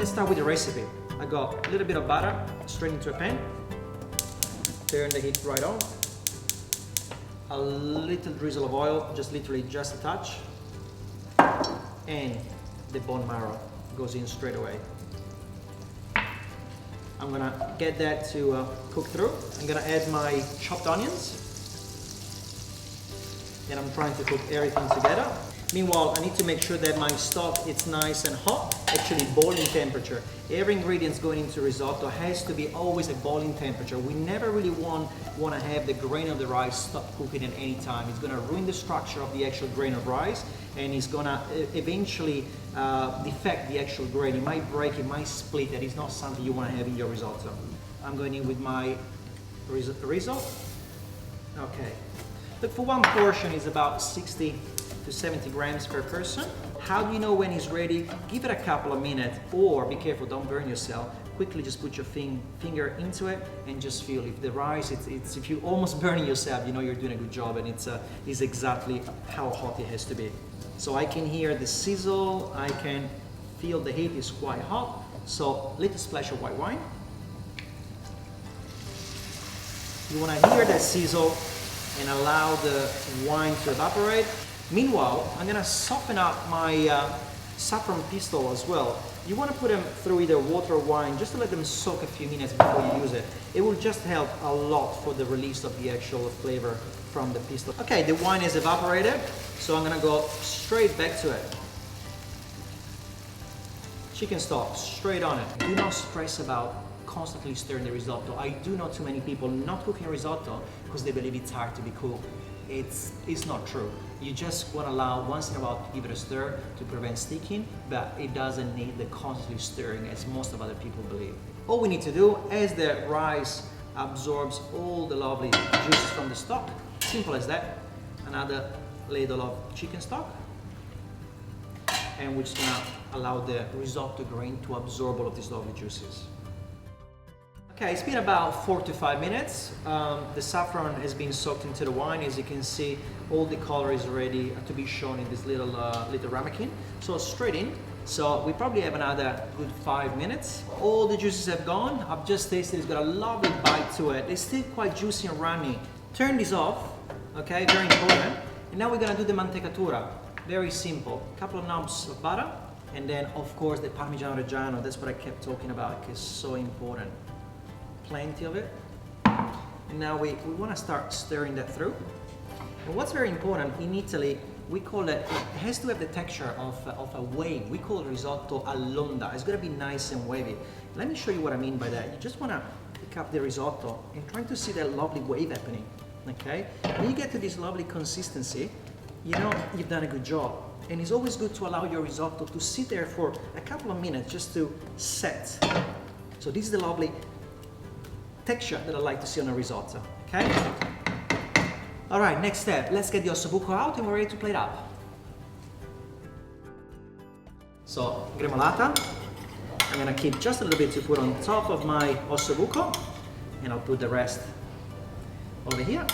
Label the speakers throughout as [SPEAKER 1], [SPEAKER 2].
[SPEAKER 1] let's start with the recipe. I got a little bit of butter straight into a pan. Turn the heat right on. A little drizzle of oil, just literally just a touch. And the bone marrow goes in straight away. I'm gonna get that to cook through. I'm gonna add my chopped onions. And I'm trying to cook everything together. Meanwhile, I need to make sure that my stock is nice and hot, actually boiling temperature. Every ingredient going into risotto has to be always at boiling temperature. We never really want to have the grain of the rice stop cooking at any time. It's gonna ruin the structure of the actual grain of rice, and it's gonna eventually defect the actual grain. It might break, it might split. That is not something you want to have in your risotto. I'm going in with my risotto. Okay. Look, for one portion is about 60 to 70 grams per person. How do you know when it's ready? Give it a couple of minutes, or be careful, don't burn yourself. Quickly just put your finger into it and just feel if the rice, it's if you almost burning yourself, you know you're doing a good job, and it's exactly how hot it has to be. So I can hear the sizzle, I can feel the heat is quite hot. So little splash of white wine. You want to hear that sizzle and allow the wine to evaporate. Meanwhile, I'm gonna soften up my saffron pistol as well. You want to put them through either water or wine just to let them soak a few minutes before you use it. It will just help a lot for the release of the actual flavor from the pistol. Okay, the wine is evaporated, so I'm gonna go straight back to it. Chicken stock, straight on it. Do not stress about constantly stirring the risotto. I do know too many people not cooking risotto because they believe it's hard to be cooked. It's not true. You just want to allow once in a while to give it a stir to prevent sticking, but it doesn't need the constantly stirring as most of other people believe. All we need to do, as the rice absorbs all the lovely juices from the stock, simple as that, another ladle of chicken stock, and we're just gonna allow the risotto grain to absorb all of these lovely juices. Okay, it's been about 4 to 5 minutes. The saffron has been soaked into the wine. As you can see, all the color is ready to be shown in this little ramekin. So straight in. So we probably have another good 5 minutes. All the juices have gone. I've just tasted. It's got a lovely bite to it. It's still quite juicy and runny. Turn this off. Okay, very important. And now we're gonna do the mantecatura. Very simple. A couple of knobs of butter, and then of course the Parmigiano-Reggiano. That's what I kept talking about. It's so important. Plenty of it. And now we want to start stirring that through. And what's very important in Italy, we call it has to have the texture of a wave. We call it risotto all'onda. It's got to be nice and wavy. Let me show you what I mean by that. You just want to pick up the risotto and try to see that lovely wave happening. Okay? When you get to this lovely consistency, you know you've done a good job. And it's always good to allow your risotto to sit there for a couple of minutes just to set. So this is the lovely texture that I like to see on a risotto, okay? All right, next step, let's get the ossobuco out and we're ready to plate up. So, gremolata, I'm gonna keep just a little bit to put on top of my ossobuco, and I'll put the rest over here,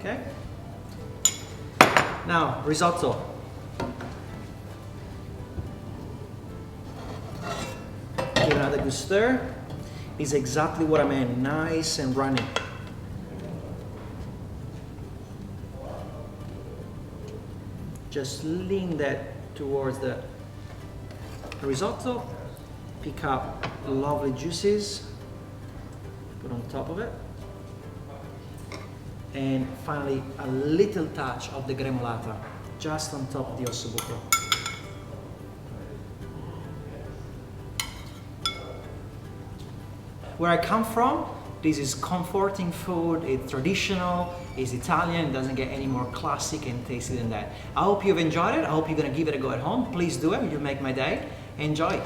[SPEAKER 1] okay? Now, risotto. Give it another good stir. Is exactly what I meant, nice and runny. Just lean that towards the risotto, pick up lovely juices, put on top of it, and finally a little touch of the gremolata just on top of the ossobuco. Where I come from, this is comforting food, it's traditional, it's Italian, it doesn't get any more classic and tasty than that. I hope you've enjoyed it, I hope you're gonna give it a go at home. Please do it, you'll make my day. Enjoy.